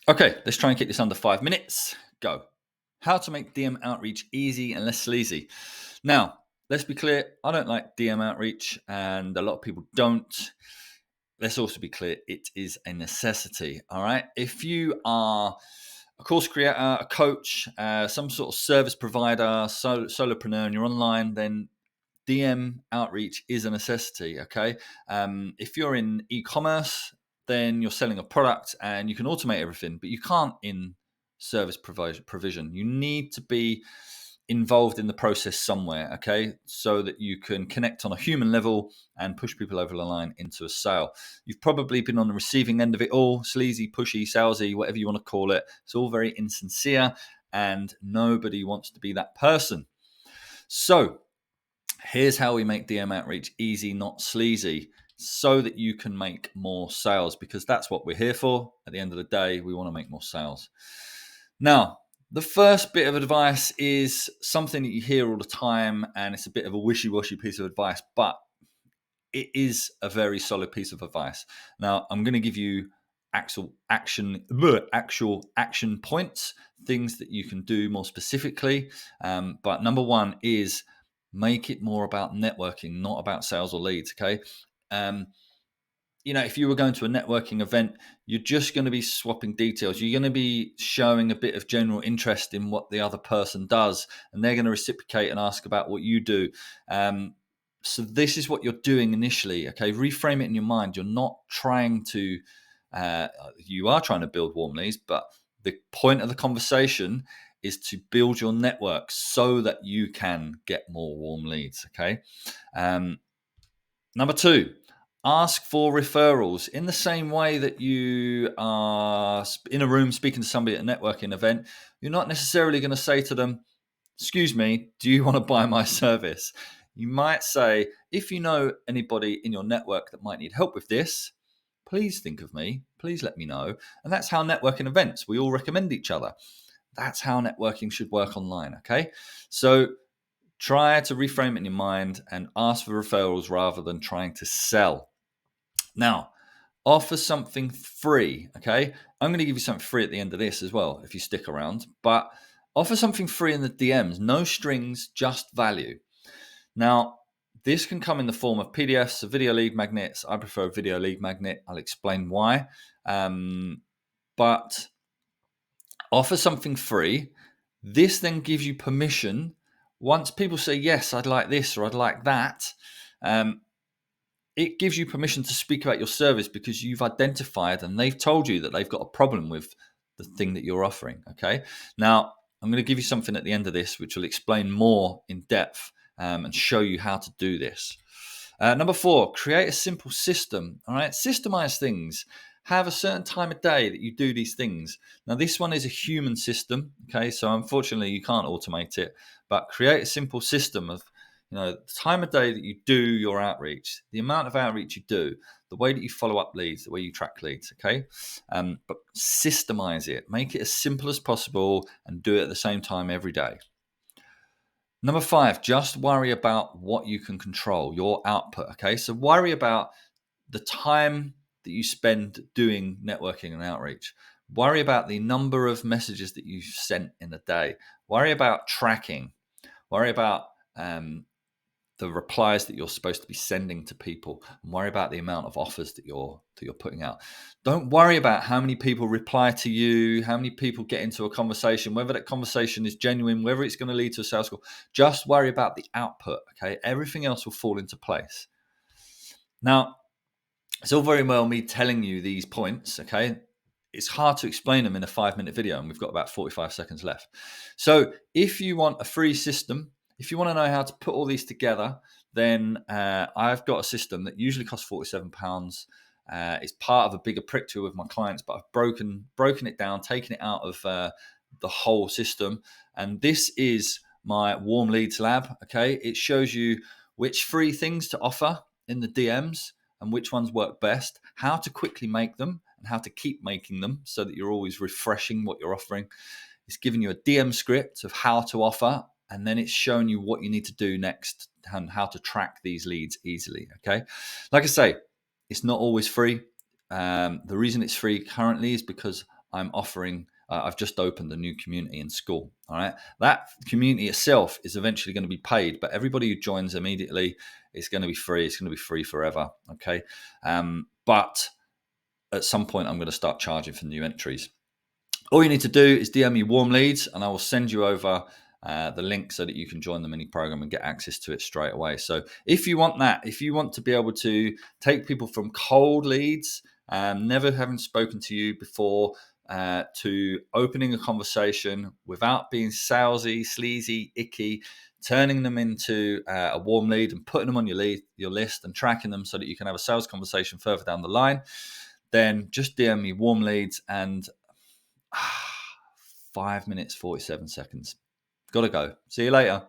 Okay, let's try and keep this under 5 minutes. Go. How to make DM outreach easy and less sleazy. Now, let's be clear, I don't like DM outreach, and a lot of people don't. Let's also be clear, it is a necessity. All right. If you are a course creator, a coach, some sort of service provider, solopreneur, and you're online, then DM outreach is a necessity. Okay. If you're in e-commerce, then you're selling a product and you can automate everything, but you can't in service provision. You need to be involved in the process somewhere, okay, so that you can connect on a human level and push people over the line into a sale. You've probably been on the receiving end of it all, sleazy, pushy, salesy, whatever you want to call it. It's all very insincere and nobody wants to be that person. So here's how we make DM outreach easy, not sleazy, so that you can make more sales, because that's what we're here for. At the end of the day, we want to make more sales. Now, the first bit of advice is something that you hear all the time, and it's a bit of a wishy-washy piece of advice, but it is a very solid piece of advice. Now, I'm going to give you actual action points, things that you can do more specifically. But number one is make it more about networking, not about sales or leads. Okay. If you were going to a networking event, you're just going to be swapping details. You're going to be showing a bit of general interest in what the other person does, and they're going to reciprocate and ask about what you do. So this is what you're doing initially. Okay, reframe it in your mind. You're not trying to, you are trying to build warm leads, but the point of the conversation is to build your network so that you can get more warm leads. Okay. Number two, ask for referrals. In the same way that you are in a room speaking to somebody at a networking event, you're not necessarily going to say to them, "Excuse me, do you want to buy my service?" You might say, "If you know anybody in your network that might need help with this, please think of me. Please let me know." And that's how networking events, we all recommend each other. That's how networking should work online. Okay. So try to reframe it in your mind and ask for referrals rather than trying to sell. Now, offer something free. Okay. I'm going to give you something free at the end of this as well, if you stick around, but offer something free in the DMs. No strings, just value. Now, this can come in the form of PDFs, video lead magnets. I prefer a video lead magnet. I'll explain why. But offer something free. This then gives you permission. Once people say, yes, I'd like this or I'd like that, it gives you permission to speak about your service because you've identified and they've told you that they've got a problem with the thing that you're offering. Okay. Now, I'm going to give you something at the end of this which will explain more in depth and show you how to do this. Number four, create a simple system. All right. Systemize things. Have a certain time of day that you do these things. Now, this one is a human system. Okay. So, unfortunately, you can't automate it, but create a simple system of the time of day that you do your outreach, the amount of outreach you do, the way that you follow up leads, the way you track leads, okay? But systemize it. Make it as simple as possible and do it at the same time every day. Number five, just worry about what you can control, your output, okay? So worry about the time that you spend doing networking and outreach. Worry about the number of messages that you've sent in a day. Worry about tracking. Worry about the replies that you're supposed to be sending to people, and worry about the amount of offers that you're putting out. Don't worry about how many people reply to you, how many people get into a conversation, whether that conversation is genuine, whether it's going to lead to a sales call. Just worry about the output. Okay, everything else will fall into place. Now, it's all very well me telling you these points. Okay, it's hard to explain them in a 5-minute video, and we've got about 45 seconds left. So if you want a free system, if you want to know how to put all these together, then I've got a system that usually costs £47. It's part of a bigger prick tool with my clients, but I've broken it down, taken it out of the whole system. And this is my warm leads lab. Okay, it shows you which free things to offer in the DMs and which ones work best, how to quickly make them, and how to keep making them so that you're always refreshing what you're offering. It's giving you a DM script of how to offer, and then it's showing you what you need to do next and how to track these leads easily. Okay. Like I say, it's not always free. The reason it's free currently is because I'm offering. I've just opened a new community in school. All right, that community itself is eventually going to be paid, but everybody who joins immediately is going to be free. It's going to be free forever. Okay, but at some point, I'm going to start charging for new entries. All you need to do is DM me warm leads, and I will send you over the link so that you can join the mini program and get access to it straight away. So if you want that, if you want to be able to take people from cold leads, never having spoken to you before, to opening a conversation without being salesy, sleazy, icky, turning them into a warm lead and putting them on your list and tracking them so that you can have a sales conversation further down the line, then just DM me warm leads and 5 minutes, 47 seconds. Gotta go. See you later.